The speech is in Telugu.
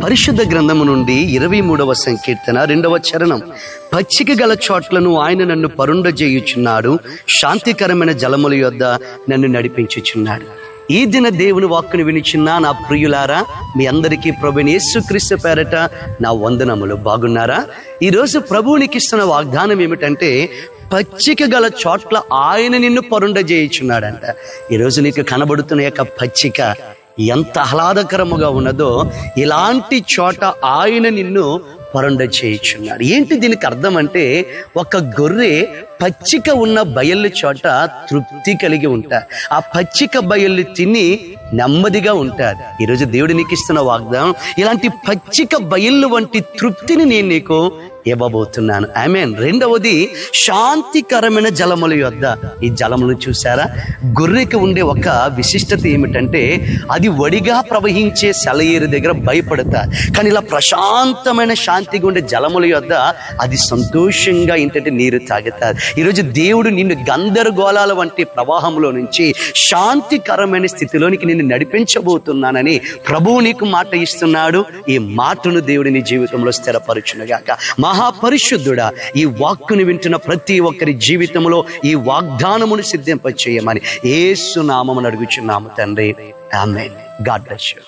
పరిశుద్ధ గ్రంథము నుండి 23వ సంకీర్తన 2వ చరణం. పచ్చిక గల చోట్లను ఆయన నన్ను పరుండజేయుచున్నాడు, శాంతికరమైన జలముల యొద్ద నన్ను నడిపించుచున్నాడు. ఈ దిన దేవుని వాక్కును వినిచున్న నా ప్రియులారా, మీ అందరికీ ప్రభువైన యేసుక్రీస్తు పేరట నా వందనములు. బాగున్నారా? ఈరోజు ప్రభువునికి ఇస్తున్న వాగ్దానం ఏమిటంటే, పచ్చిక గల చోట్ల ఆయన నిన్ను పరుండజేయుచున్నాడంట. ఈరోజు నీకు కనబడుతున్న యొక్క పచ్చిక ఎంత ఆహ్లాదకరముగా ఉన్నదో, ఇలాంటి చోట ఆయన నిన్ను పరుండ చేయుచున్నాడు. ఏంటి దీనికి అర్థం అంటే, ఒక గొర్రె పచ్చిక ఉన్న బయళ్ళు చోట తృప్తి కలిగి ఉంటారు. ఆ పచ్చిక బయళ్ళు తిని నెమ్మదిగా ఉంటారు. ఈరోజు దేవుడు నీకు ఇస్తున్న వాగ్దానం, ఇలాంటి పచ్చిక బయళ్ళు వంటి తృప్తిని నేను నీకు ఇవ్వబోతున్నాను. ఆమేన్. రెండవది, శాంతికరమైన జలముల యొద్ద. ఈ జలములను చూసారా? గొర్రెకి ఉండే ఒక విశిష్టత ఏమిటంటే, అది వడిగా ప్రవహించే సెలయేరు దగ్గర భయపడతారు, కానీ ఇలా ప్రశాంతమైన శాంతిగా ఉండే జలముల యొద్ద అది సంతోషంగా ఏంటంటే నీరు తాగుతారు. ఈరోజు దేవుడు నిన్ను గందరగోళాల వంటి ప్రవాహంలో నుంచి శాంతికరమైన స్థితిలోనికి నిన్ను నడిపించబోతున్నానని ప్రభువు నీకు మాట ఇస్తున్నాడు. ఈ మాటను దేవుడు నీ జీవితంలో స్థిరపరచునుగాక. మహాపరిశుద్ధుడా, ఈ వాక్కును వింటున్న ప్రతి ఒక్కరి జీవితంలో ఈ వాగ్దానమును సిద్ధింపచేయమని యేసు నామమున అడుగుచున్నాము తండ్రి. ఆమేన్. God bless you.